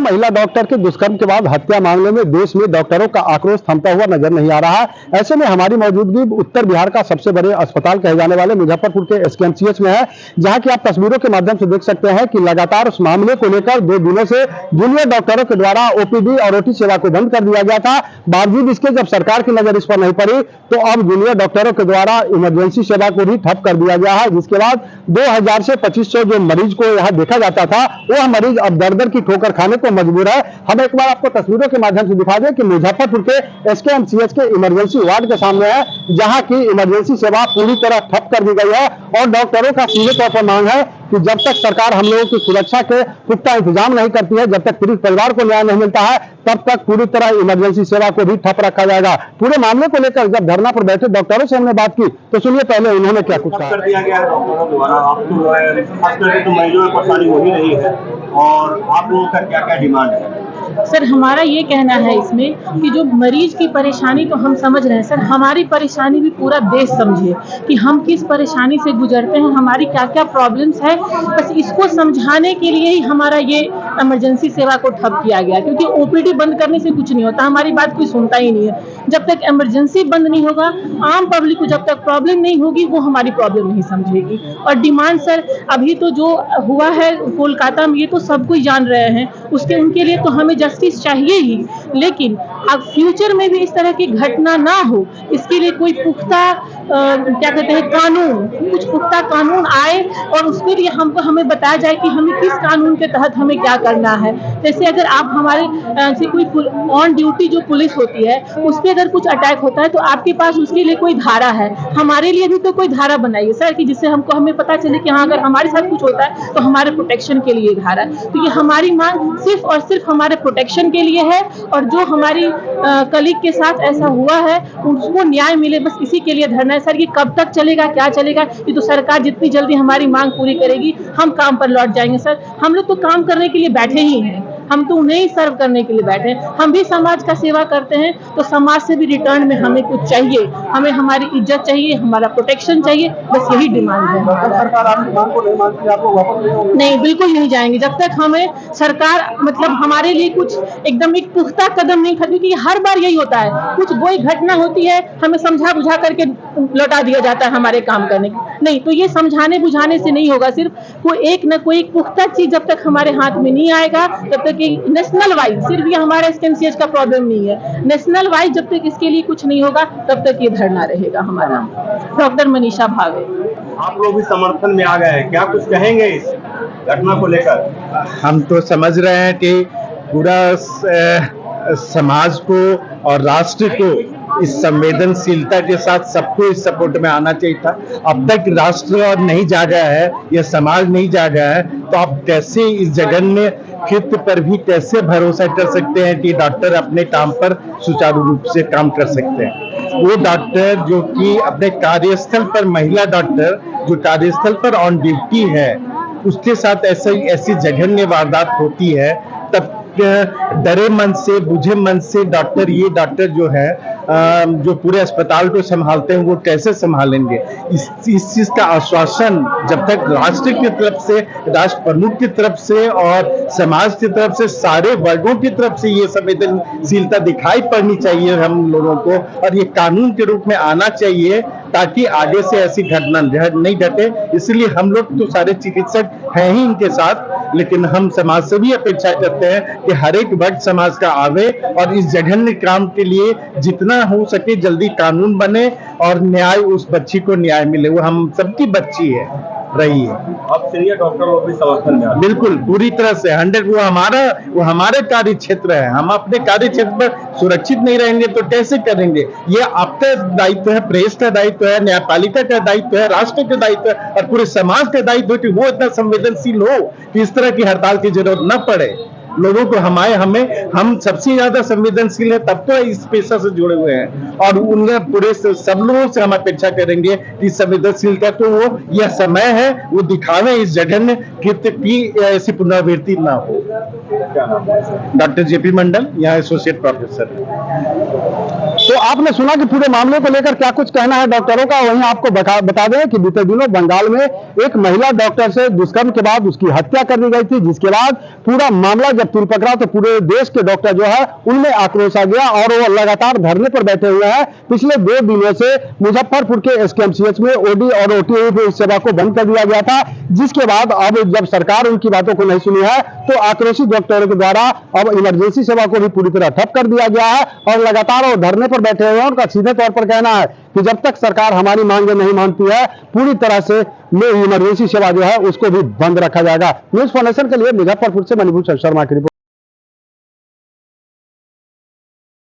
महिला डॉक्टर के दुष्कर्म के बाद हत्या मामले में देश में डॉक्टरों का आक्रोश थमता हुआ नजर नहीं आ रहा है। ऐसे में हमारी मौजूदगी उत्तर बिहार का सबसे बड़े अस्पताल कहे जाने वाले मुजफ्फरपुर के एसकेएमसीएच में है, जहां की आप तस्वीरों के माध्यम से देख सकते हैं कि लगातार उस मामले को लेकर 2 दिनों से जूनियर डॉक्टरों के द्वारा ओपीडी और ओटी सेवा को बंद कर दिया गया था। बावजूद इसके जब सरकार की नजर इस पर नहीं पड़ी तो अब जूनियर डॉक्टरों के द्वारा इमरजेंसी सेवा को भी ठप कर दिया गया है, जिसके बाद 2000 से 2500 जो मरीज को यहाँ देखा जाता था वह मरीज अब दर की ठोकर खाने को मजबूर है। हम एक बार आपको तस्वीरों के माध्यम से दिखा दें कि मुजफ्फरपुर के एसकेएमसीएच के इमरजेंसी वार्ड के सामने है, जहां की इमरजेंसी सेवा पूरी तरह ठप कर दी गई है और डॉक्टरों का सीधे तौर पर मांग है कि जब तक सरकार हम लोगों की सुरक्षा के पुख्ता इंतजाम नहीं करती है, जब तक पीड़ित परिवार को न्याय नहीं मिलता है, तब तक पूरी तरह इमरजेंसी सेवा को भी ठप रखा जाएगा। पूरे मामले को लेकर जब धरना पर बैठे डॉक्टरों से हमने बात की तो सुनिए पहले उन्होंने क्या कुछ कहा। कर दिया गया है डॉक्टरों द्वारा, आपको जो है खास करके तो मरीजों में परेशानी हो ही रही है, और आप लोगों का क्या क्या डिमांड है? सर, हमारा ये कहना है इसमें कि जो मरीज की परेशानी तो हम समझ रहे हैं सर, हमारी परेशानी भी पूरा देश समझे कि हम किस परेशानी से गुजरते हैं, हमारी क्या क्या प्रॉब्लम्स है। बस इसको समझाने के लिए ही हमारा ये इमरजेंसी सेवा को ठप किया गया, क्योंकि ओपीडी बंद करने से कुछ नहीं होता, हमारी बात कोई सुनता ही नहीं है। जब तक इमरजेंसी बंद नहीं होगा, आम पब्लिक को जब तक प्रॉब्लम नहीं होगी वो हमारी प्रॉब्लम नहीं समझेगी। और डिमांड सर, अभी तो जो हुआ है कोलकाता में ये तो सब कोई जान रहे हैं, उनके लिए तो हमें जस्टिस चाहिए ही, लेकिन अब फ्यूचर में भी इस तरह की घटना ना हो इसके लिए कोई पुख्ता क्या कहते हैं कुछ पुख्ता कानून आए और उसके लिए हमें बताया जाए कि हमें किस कानून के तहत हमें क्या करना है। जैसे अगर आप हमारे से कोई ऑन ड्यूटी जो पुलिस होती है उस पर अगर कुछ अटैक होता है तो आपके पास उसके लिए कोई धारा है, हमारे लिए भी तो कोई धारा बनाइए सर कि जिससे हमें पता चले कि हाँ अगर हमारे साथ कुछ होता है तो हमारे प्रोटेक्शन के लिए धारा है। तो ये हमारी मांग सिर्फ और सिर्फ हमारे प्रोटेक्शन के लिए है, और जो हमारी कलीग के साथ ऐसा हुआ है उसको न्याय मिले, बस इसी के लिए धरना है सर। ये कब तक चलेगा, क्या चलेगा, ये तो सरकार जितनी जल्दी हमारी मांग पूरी करेगी हम काम पर लौट जाएंगे सर। हम लोग तो काम करने के लिए बैठे ही हैं, हम तो उन्हें ही सर्व करने के लिए बैठे हैं। हम भी समाज का सेवा करते हैं तो समाज से भी रिटर्न में हमें कुछ चाहिए, हमें हमारी इज्जत चाहिए, हमारा प्रोटेक्शन चाहिए, बस यही डिमांड है। सरकार आपकी मांग को नहीं मानती, आप लोग वापस नहीं होंगे? नहीं, बिल्कुल नहीं जाएंगे जब तक हमें सरकार मतलब हमारे लिए कुछ एकदम एक पुख्ता कदम नहीं उठाती, क्योंकि हर बार यही होता है, कुछ कोई घटना होती है हमें समझा बुझा करके लौटा दिया जाता है हमारे काम करने की। नहीं, तो ये समझाने बुझाने से नहीं होगा, सिर्फ कोई एक न कोई पुख्ता चीज जब तक हमारे हाथ में नहीं आएगा तब तक नेशनल वाइज, सिर्फ ये हमारा एसकेएमसीएच का प्रॉब्लम नहीं है, नेशनल वाइज जब तक इसके लिए कुछ नहीं होगा तब तक ये धरना रहेगा हमारा। डॉक्टर मनीषा भावे। आप लोग भी समर्थन में आ गए हैं, क्या कुछ कहेंगे इस घटना को लेकर? हम तो समझ रहे हैं कि पूरा समाज को और राष्ट्र को इस संवेदनशीलता के साथ सबको इस सपोर्ट में आना चाहिए था। अब तक राष्ट्र और नहीं जागा है, यह समाज नहीं जागा है, तो आप कैसे इस जघन्य कृत्य पर भी कैसे भरोसा कर सकते हैं कि डॉक्टर अपने काम पर सुचारू रूप से काम कर सकते हैं? वो डॉक्टर जो कि अपने कार्यस्थल पर, महिला डॉक्टर जो कार्यस्थल पर ऑन ड्यूटी है, उसके साथ ऐसी जघन्य वारदात होती है, तब डरे मन से, बुझे मन से ये डॉक्टर जो है जो पूरे अस्पताल को संभालते हैं वो कैसे संभालेंगे? इस चीज का आश्वासन जब तक राष्ट्र की तरफ से, राष्ट्र प्रमुख की तरफ से और समाज की तरफ से, सारे वर्गों की तरफ से ये संवेदनशीलता दिखाई पड़नी चाहिए हम लोगों को, और ये कानून के रूप में आना चाहिए ताकि आगे से ऐसी घटना नहीं घटे। इसलिए हम लोग तो सारे चिकित्सक हैं ही इनके साथ, लेकिन हम समाज से भी अपेक्षा करते हैं कि हर एक वर्ग समाज का आवे और इस जघन्य काम के लिए जितना हो सके जल्दी कानून बने और न्याय, उस बच्ची को न्याय मिले। वो हम सबकी बच्ची है, रही है। अब सीनियर डॉक्टर लोग भी समर्थन में? बिल्कुल, पूरी तरह से 100। वो हमारे कार्य क्षेत्र है, हम अपने कार्य क्षेत्र पर सुरक्षित नहीं रहेंगे तो कैसे करेंगे? ये आपका दायित्व है, प्रेस का दायित्व है, न्यायपालिका का दायित्व है, राष्ट्र का दायित्व है और पूरे समाज का दायित्व है कि वो इतना संवेदनशील हो कि इस तरह की हड़ताल की जरूरत न पड़े। लोगों को हम सबसे ज्यादा संवेदनशील है, तब तो इस पेशा से जुड़े हुए हैं, और उन्हें पूरे सब लोगों से हम अपेक्षा करेंगे कि संवेदनशीलता तो वो यह समय है वो दिखावे, इस जघन्य कृत्य की ऐसी पुनरावृत्ति ना हो। डॉक्टर जेपी मंडल, यहाँ एसोसिएट प्रोफेसर। तो आपने सुना कि पूरे मामले को लेकर क्या कुछ कहना है डॉक्टरों का। वहीं आपको बता दें कि बीते दिनों बंगाल में एक महिला डॉक्टर से दुष्कर्म के बाद उसकी हत्या कर दी गई थी, जिसके बाद पूरा मामला जब तुल पकड़ा तो पूरे देश के डॉक्टर जो है उनमें आक्रोश आ गया और वो लगातार धरने पर बैठे हुए हैं। पिछले 2 दिनों से मुजफ्फरपुर के एसकेएमसीएच में ओडी और ओटी सेवा को बंद कर दिया गया था, जिसके बाद अब जब सरकार उनकी बातों को नहीं सुनी है तो आक्रोशित डॉक्टरों के द्वारा अब इमरजेंसी सेवा को भी पूरी तरह ठप कर दिया गया है और लगातार वो धरने पर बैठे हुए हैं। उनका सीधे तौर पर कहना है कि जब तक सरकार हमारी मांगे नहीं मानती है पूरी तरह से इमरजेंसी सेवा जो है उसको भी बंद रखा जाएगा। न्यूज़ फॉर नेशन के लिए मुजफ्फरपुर से मणिभूषण शर्मा की रिपोर्ट।